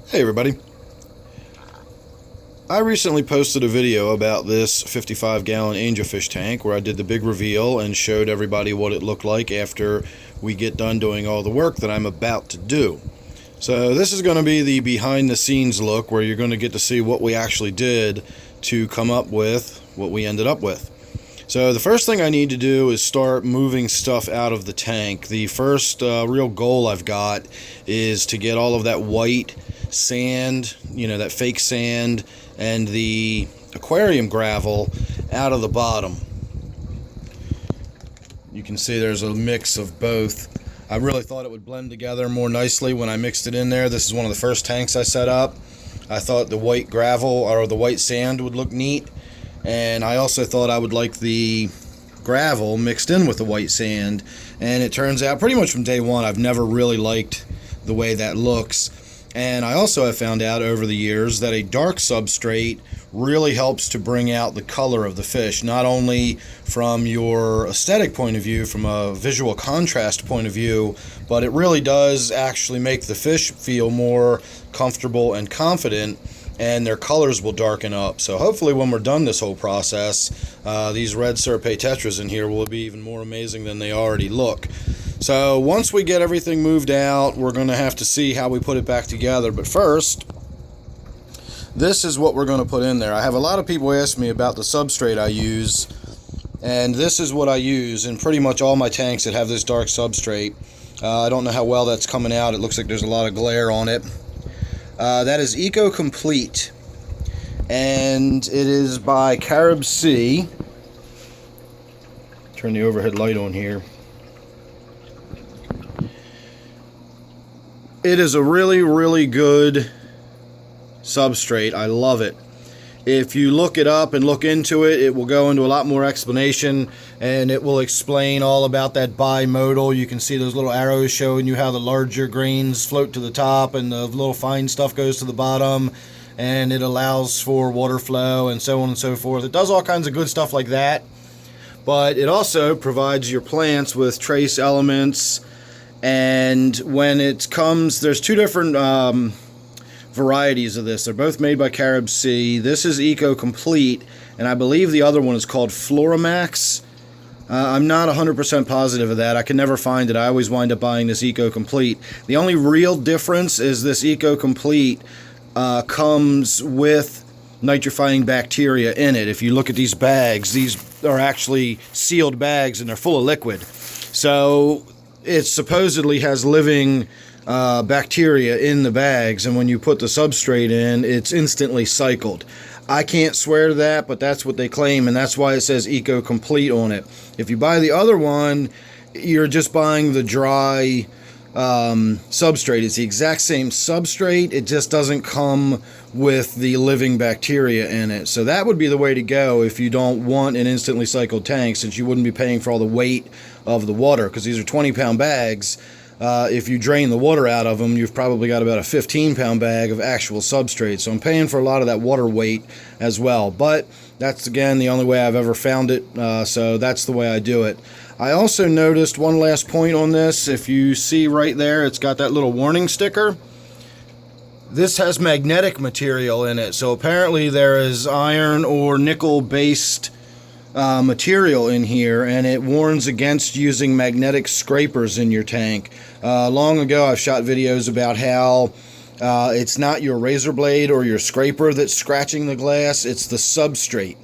Hey everybody. I recently posted a video about this 55-gallon Angelfish tank where I did the big reveal and showed everybody what it looked like after we get done doing all the work that I'm about to do. So this is going to be the behind the scenes look where you're going to get to see what we actually did to come up with what we ended up with. So the first thing I need to do is start moving stuff out of the tank. The first real goal I've got is to get all of that white sand, that fake sand, and the aquarium gravel out of the bottom. You can see there's a mix of both. I really thought it would blend together more nicely when I mixed it in there. This is one of the first tanks I set up. I thought the white gravel or the white sand would look neat, and I also thought I would like the gravel mixed in with the white sand, and it turns out pretty much from day one I've never really liked the way that looks. And I also have found out over the years that a dark substrate really helps to bring out the color of the fish, not only from your aesthetic point of view, from a visual contrast point of view, but it really does actually make the fish feel more comfortable and confident, and their colors will darken up. So hopefully when we're done this whole process, these red Serpe tetras in here will be even more amazing than they already look. So once we get everything moved out, we're going to have to see how we put it back together. But first, this is what we're going to put in there. I have a lot of people ask me about the substrate I use, and this is what I use in pretty much all my tanks that have this dark substrate. I don't know how well that's coming out. It looks like there's a lot of glare on it. That is Eco Complete, and it is by Carib Sea. Turn the overhead light on here. It is a really, really good substrate. I love it. If you look it up and look into it, it will go into a lot more explanation, and it will explain all about that bimodal. You can see those little arrows showing you how the larger grains float to the top and the little fine stuff goes to the bottom, and it allows for water flow and so on and so forth. It does all kinds of good stuff like that, but it also provides your plants with trace elements. And when it comes, there's two different varieties of this. They're both made by Carib Sea. This is Eco Complete, and I believe the other one is called Floramax. I'm not 100% positive of that. I can never find it. I always wind up buying this Eco Complete. The only real difference is this Eco Complete comes with nitrifying bacteria in it. If you look at these bags, these are actually sealed bags, and they're full of liquid. So it supposedly has living bacteria in the bags, and when you put the substrate in, it's instantly cycled. I can't swear to that, but that's what they claim, and that's why it says Eco Complete on it. If you buy the other one, you're just buying the dry substrate. It's the exact same substrate, it just doesn't come with the living bacteria in it. So that would be the way to go if you don't want an instantly cycled tank, since you wouldn't be paying for all the weight of the water, because these are 20-pound bags. If you drain the water out of them, you've probably got about a 15-pound bag of actual substrate. So I'm paying for a lot of that water weight as well. But that's, again, the only way I've ever found it. So that's the way I do it. I also noticed one last point on this. If you see right there, it's got that little warning sticker. This has magnetic material in it. So apparently there is iron or nickel-based material in here, and it warns against using magnetic scrapers in your tank. Long ago I've shot videos about how it's not your razor blade or your scraper that's scratching the glass, it's the substrate.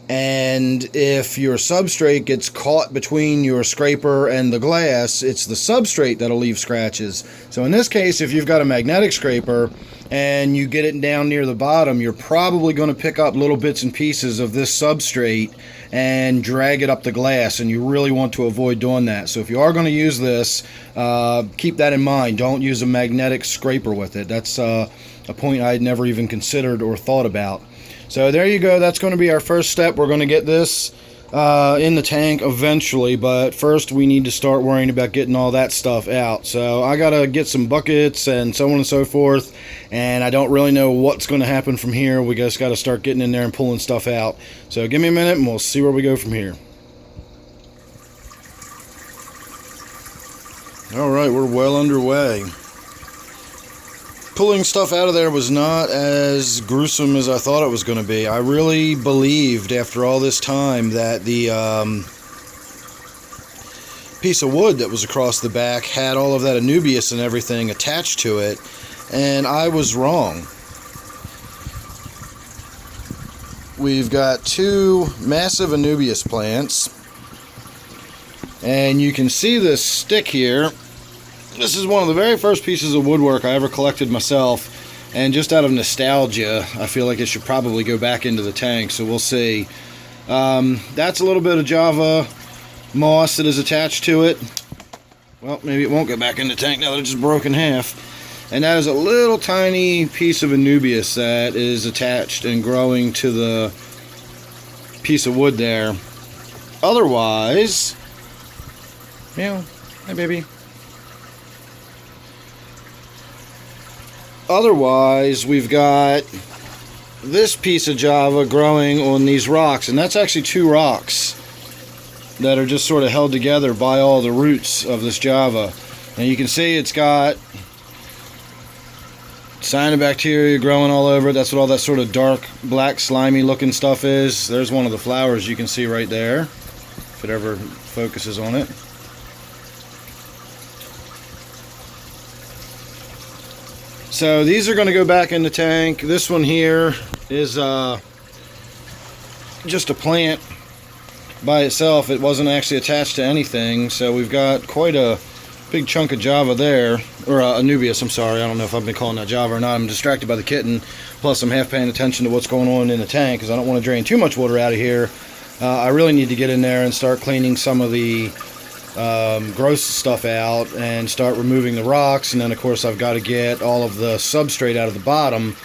And if your substrate gets caught between your scraper and the glass, it's the substrate that'll leave scratches. So in this case, if you've got a magnetic scraper and you get it down near the bottom, you're probably going to pick up little bits and pieces of this substrate and drag it up the glass, and you really want to avoid doing that. So if you are going to use this, keep that in mind. Don't use a magnetic scraper with it. That's a point I had never even considered or thought about. So there you go. That's going to be our first step. We're going to get this in the tank eventually, but first we need to start worrying about getting all that stuff out. So I gotta get some buckets and so on and so forth, and I don't really know what's going to happen from here. We just got to start getting in there and pulling stuff out. So give me a minute and we'll see where we go from here. Alright, we're well underway. Pulling stuff out of there was not as gruesome as I thought it was going to be. I really believed after all this time that the piece of wood that was across the back had all of that Anubias and everything attached to it, and I was wrong. We've got two massive Anubias plants, and you can see this stick here. This is one of the very first pieces of woodwork I ever collected myself, and just out of nostalgia, I feel like it should probably go back into the tank, so we'll see. That's a little bit of Java moss that is attached to it. Well, maybe it won't go back in the tank now that it's just broken in half. And that is a little tiny piece of Anubias that is attached and growing to the piece of wood there. Otherwise, meow, hi baby. Otherwise, we've got this piece of Java growing on these rocks, and that's actually two rocks that are just sort of held together by all the roots of this Java. And you can see it's got cyanobacteria growing all over it. That's what all that sort of dark, black, slimy looking stuff is. There's one of the flowers you can see right there, if it ever focuses on it. So these are going to go back in the tank. This one here is just a plant by itself. It wasn't actually attached to anything. So we've got quite a big chunk of Java there, or Anubias, I'm sorry. I don't know if I've been calling that Java or not. I'm distracted by the kitten. Plus I'm half paying attention to what's going on in the tank because I don't want to drain too much water out of here. I really need to get in there and start cleaning some of the gross stuff out and start removing the rocks, and then of course I've got to get all of the substrate out of the bottom,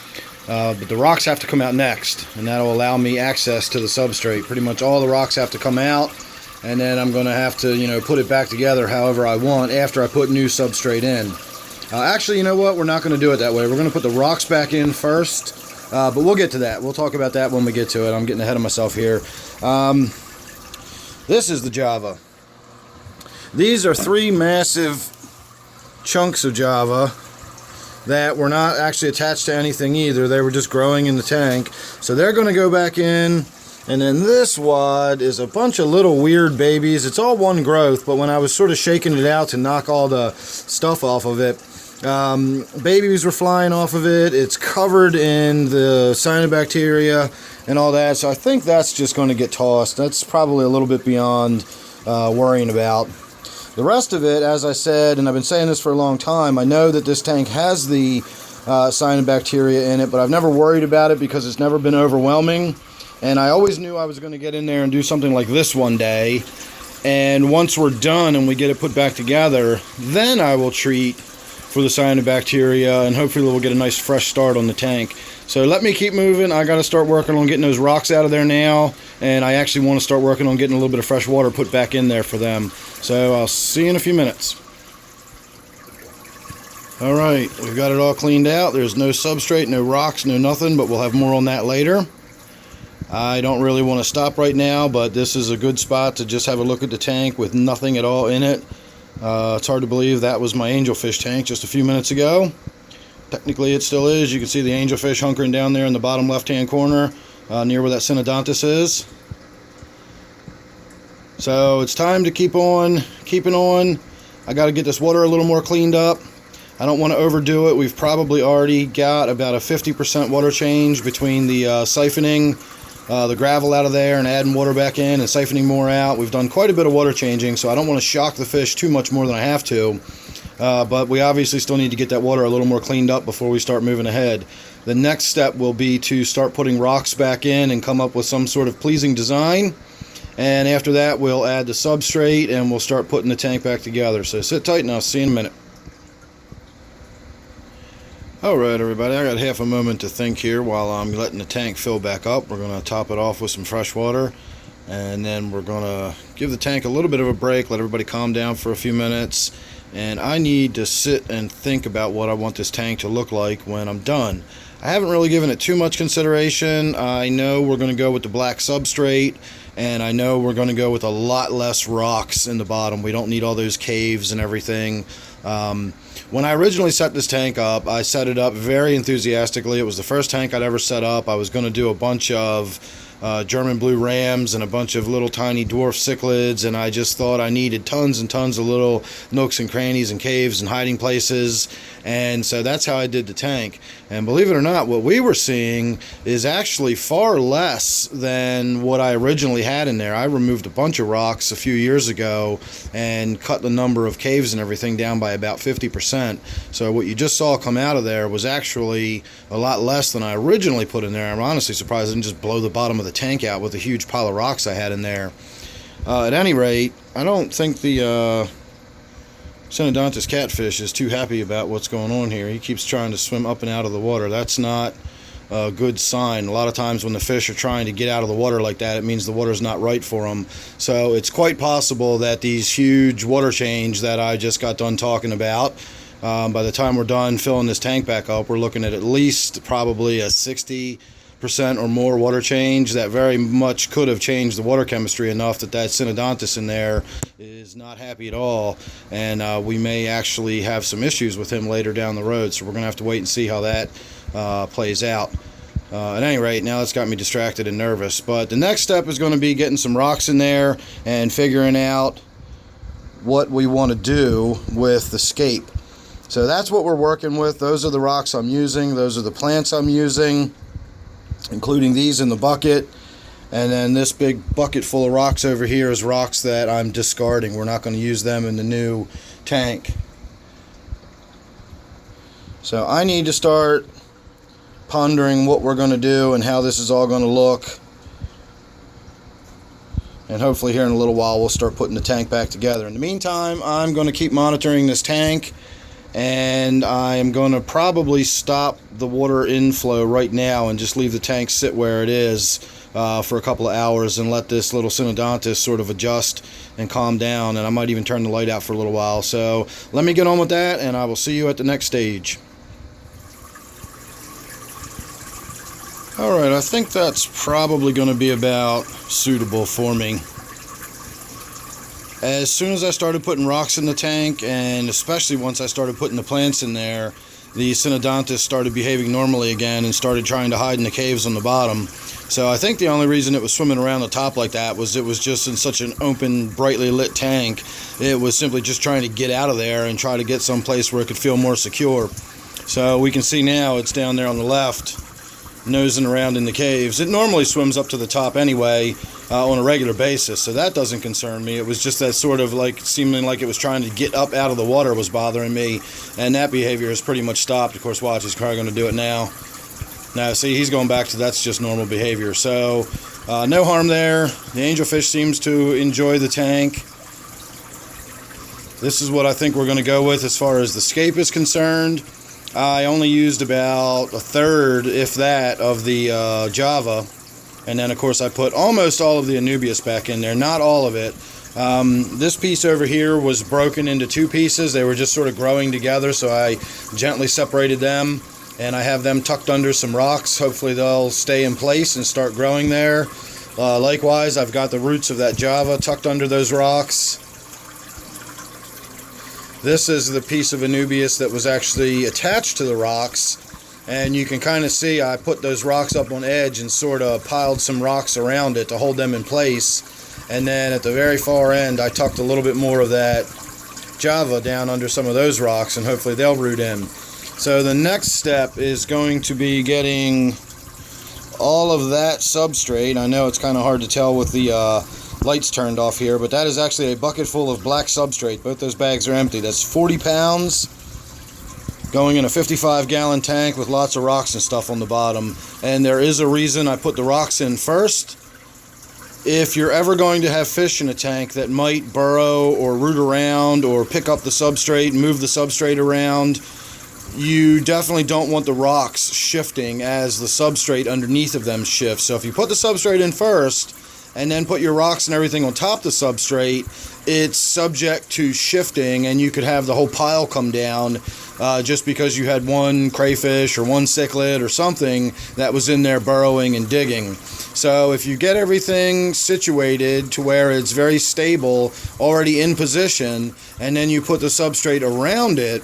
but the rocks have to come out next, and that'll allow me access to the substrate. Pretty much all the rocks have to come out, and then I'm going to have to, you know, put it back together however I want after I put new substrate in. Actually, you know what, we're not going to do it that way. We're going to put the rocks back in first, but we'll get to that. We'll talk about that when we get to it. I'm getting ahead of myself here. This is the Java. These are three massive chunks of Java that were not actually attached to anything either. They were just growing in the tank. So they're going to go back in. And then this wad is a bunch of little weird babies. It's all one growth, but when I was sort of shaking it out to knock all the stuff off of it, babies were flying off of it. It's covered in the cyanobacteria and all that. So I think that's just going to get tossed. That's probably a little bit beyond worrying about. The rest of it, as I said, and I've been saying this for a long time, I know that this tank has the cyanobacteria in it, but I've never worried about it because it's never been overwhelming. And I always knew I was going to get in there and do something like this one day. And once we're done and we get it put back together, then I will treat for the cyanobacteria, and hopefully we'll get a nice fresh start on the tank. So let me keep moving. I got to start working on getting those rocks out of there now, and I actually want to start working on getting a little bit of fresh water put back in there for them. So I'll see you in a few minutes. Alright, we've got it all cleaned out. There's no substrate, no rocks, no nothing, but we'll have more on that later. I don't really want to stop right now, but this is a good spot to just have a look at the tank with nothing at all in it. It's hard to believe that was my angelfish tank just a few minutes ago. Technically it still is. You can see the angelfish hunkering down there in the bottom left hand corner near where that synodontis is. So it's time to keep on keeping on. I got to get this water a little more cleaned up. I don't want to overdo it. We've probably already got about a 50% water change between the siphoning the gravel out of there and adding water back in and siphoning more out. We've done quite a bit of water changing, so I don't want to shock the fish too much more than I have to. But we obviously still need to get that water a little more cleaned up before we start moving ahead. The next step will be to start putting rocks back in and come up with some sort of pleasing design. And after that, we'll add the substrate and we'll start putting the tank back together. So sit tight and I'll see you in a minute. Alright everybody, I got half a moment to think here while I'm letting the tank fill back up. We're going to top it off with some fresh water, and then we're going to give the tank a little bit of a break, let everybody calm down for a few minutes, and I need to sit and think about what I want this tank to look like when I'm done. I haven't really given it too much consideration. I know we're going to go with the black substrate, and I know we're going to go with a lot less rocks in the bottom. We don't need all those caves and everything. When I originally set this tank up, I set it up very enthusiastically. It was the first tank I'd ever set up. I was going to do a bunch of German blue rams and a bunch of little tiny dwarf cichlids, and I just thought I needed tons and tons of little nooks and crannies and caves and hiding places, and so that's how I did the tank. And believe it or not, what we were seeing is actually far less than what I originally had in there. I removed a bunch of rocks a few years ago and cut the number of caves and everything down by about 50%. So what you just saw come out of there was actually a lot less than I originally put in there. I'm honestly surprised I didn't just blow the bottom of the tank out with a huge pile of rocks I had in there. At any rate, I don't think the Synodontis catfish is too happy about what's going on here. He keeps trying to swim up and out of the water. That's not a good sign. A lot of times when the fish are trying to get out of the water like that, it means the water's not right for them. So it's quite possible that these huge water change that I just got done talking about, by the time we're done filling this tank back up, we're looking at least probably a 60% or more water change. That very much could have changed the water chemistry enough that Synodontis in there is not happy at all, and we may actually have some issues with him later down the road. So we're going to have to wait and see how that plays out. At any rate, now it's got me distracted and nervous. But the next step is going to be getting some rocks in there and figuring out what we want to do with the scape. So that's what we're working with. Those are the rocks I'm using. Those are the plants I'm using, including these in the bucket. And then this big bucket full of rocks over here is rocks that I'm discarding. We're not going to use them in the new tank. So I need to start pondering what we're going to do and how this is all going to look. And hopefully here in a little while we'll start putting the tank back together. In the meantime, I'm going to keep monitoring this tank, and I'm going to probably stop the water inflow right now and just leave the tank sit where it is for a couple of hours and let this little Synodontis sort of adjust and calm down, and I might even turn the light out for a little while. So let me get on with that, and I will see you at the next stage. Alright, I think that's probably going to be about suitable for me. As soon as I started putting rocks in the tank, and especially once I started putting the plants in there, the Synodontis started behaving normally again and started trying to hide in the caves on the bottom. So I think the only reason it was swimming around the top like that was it was just in such an open, brightly lit tank. It was simply just trying to get out of there and try to get someplace where it could feel more secure. So we can see now it's down there on the left, nosing around in the caves. It normally swims up to the top anyway on a regular basis, so that doesn't concern me. It was just that sort of like seeming like it was trying to get up out of the water was bothering me, and that behavior has pretty much stopped. Of course, watch, he's probably going to do it now. Now, see, he's going back to that's just normal behavior. So no harm there. The angelfish seems to enjoy the tank. This is what I think we're going to go with as far as the scape is concerned. I only used about a third, if that, of the Java, and then of course I put almost all of the Anubias back in there, not all of it. This piece over here was broken into two pieces. They were just sort of growing together, so I gently separated them, and I have them tucked under some rocks. Hopefully they'll stay in place and start growing there. Likewise, I've got the roots of that Java tucked under those rocks. This is the piece of Anubias that was actually attached to the rocks, and you can kind of see I put those rocks up on edge and sort of piled some rocks around it to hold them in place, and then at the very far end I tucked a little bit more of that Java down under some of those rocks, and hopefully they'll root in. So the next step is going to be getting all of that substrate. I know it's kind of hard to tell with the lights turned off here, but that is actually a bucket full of black substrate. Both those bags are empty. That's 40 pounds going in a 55-gallon tank with lots of rocks and stuff on the bottom. And there is a reason I put the rocks in first. If you're ever going to have fish in a tank that might burrow or root around or pick up the substrate and move the substrate around, you definitely don't want the rocks shifting as the substrate underneath of them shifts. So if you put the substrate in first, and then put your rocks and everything on top of the substrate, it's subject to shifting, and you could have the whole pile come down just because you had one crayfish or one cichlid or something that was in there burrowing and digging. So if you get everything situated to where it's very stable, already in position, and then you put the substrate around it,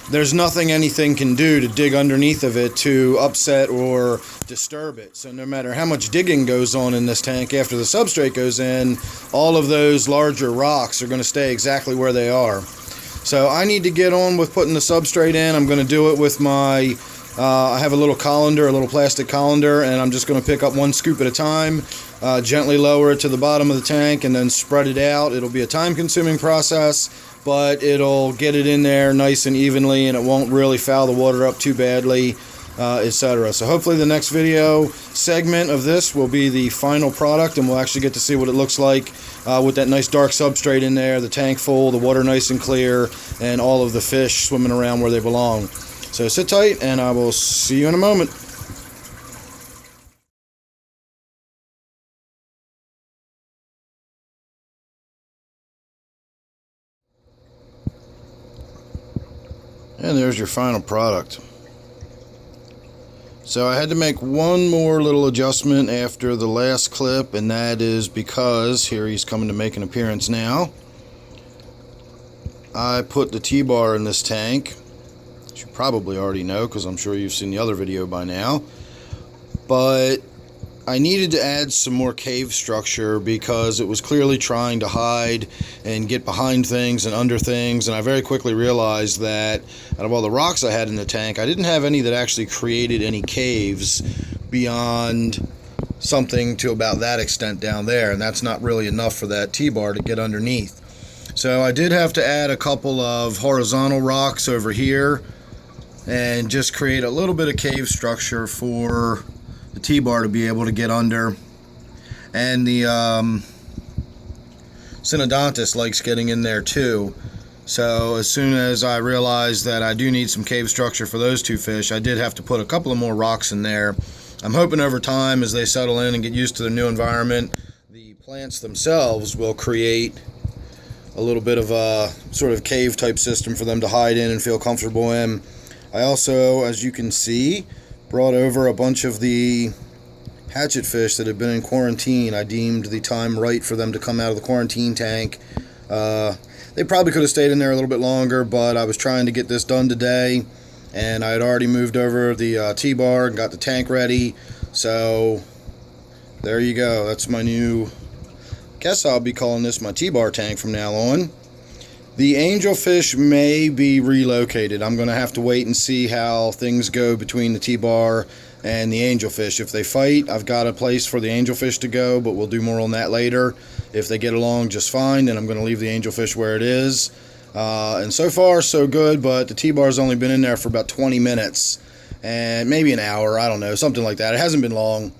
there's nothing anything can do to dig underneath of it to upset or disturb it. So no matter how much digging goes on in this tank after the substrate goes in, all of those larger rocks are going to stay exactly where they are. So I need to get on with putting the substrate in. I'm going to do it with my, I have a little colander, a little plastic colander, and I'm just going to pick up one scoop at a time, gently lower it to the bottom of the tank, and then spread it out. It'll be a time-consuming process, but it'll get it in there nice and evenly, and it won't really foul the water up too badly, etc. So hopefully the next video segment of this will be the final product, and we'll actually get to see what it looks like with that nice dark substrate in there, the tank full, the water nice and clear, and all of the fish swimming around where they belong. So sit tight, and I will see you in a moment. And there's your final product. So I had to make one more little adjustment after the last clip, and that is because, here he's coming to make an appearance now, I put the T-bar in this tank, which you probably already know because I'm sure you've seen the other video by now, but I needed to add some more cave structure because it was clearly trying to hide and get behind things and under things, and I very quickly realized that out of all the rocks I had in the tank, I didn't have any that actually created any caves beyond something to about that extent down there, and that's not really enough for that T-bar to get underneath. So I did have to add a couple of horizontal rocks over here and just create a little bit of cave structure for the T-bar to be able to get under. And the Synodontis likes getting in there too. So as soon as I realized that I do need some cave structure for those two fish, I did have to put a couple of more rocks in there. I'm hoping over time, as they settle in and get used to their new environment, the plants themselves will create a little bit of a sort of cave type system for them to hide in and feel comfortable in. I also, as you can see, brought over a bunch of the hatchet fish that have been in quarantine. I deemed the time right for them to come out of the quarantine tank. They probably could have stayed in there a little bit longer, but I was trying to get this done today, and I had already moved over the T-bar and got the tank ready. So there you go. That's my new, guess I'll be calling this my T-bar tank from now on. The angelfish may be relocated. I'm going to have to wait and see how things go between the T-bar and the angelfish. If they fight, I've got a place for the angelfish to go, but we'll do more on that later. If they get along just fine, then I'm going to leave the angelfish where it is. And so far, so good, but the T-bar's only been in there for about 20 minutes, and maybe an hour, I don't know, something like that. It hasn't been long,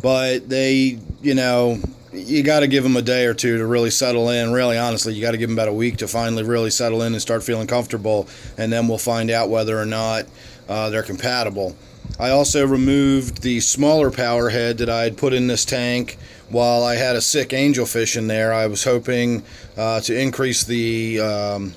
but they, you know, you got to give them a day or two to really settle in. Really, honestly, you got to give them about a week to finally really settle in and start feeling comfortable, and then we'll find out whether or not they're compatible. I also removed the smaller power head that I had put in this tank while I had a sick angelfish in there. I was hoping to increase the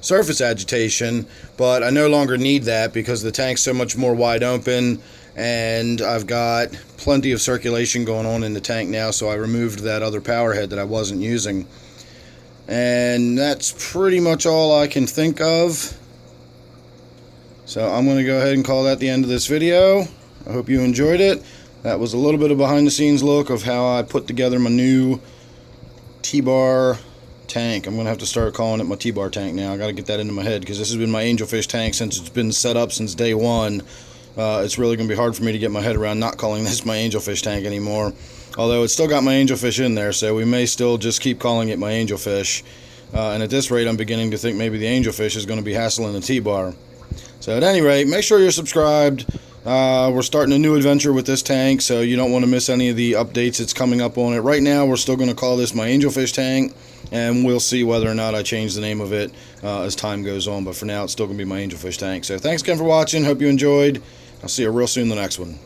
surface agitation, but I no longer need that because the tank's so much more wide open, and I've got plenty of circulation going on in the tank now, so I removed that other power head that I wasn't using. And that's pretty much all I can think of. So I'm going to go ahead and call that the end of this video. I hope you enjoyed it. That was a little bit of behind the scenes look of how I put together my new T-bar tank. I'm going to have to start calling it my T-bar tank now. I got to get that into my head because this has been my angelfish tank since it's been set up since day one. It's really going to be hard for me to get my head around not calling this my angelfish tank anymore. Although it's still got my angelfish in there, so we may still just keep calling it my angelfish. And at this rate, I'm beginning to think maybe the angelfish is going to be hassling the T-bar. So at any rate, make sure you're subscribed. We're starting a new adventure with this tank, so you don't want to miss any of the updates that's coming up on it. Right now, we're still going to call this my angelfish tank, and we'll see whether or not I change the name of it as time goes on. But for now, it's still going to be my angelfish tank. So thanks again for watching. Hope you enjoyed. I'll see you real soon in the next one.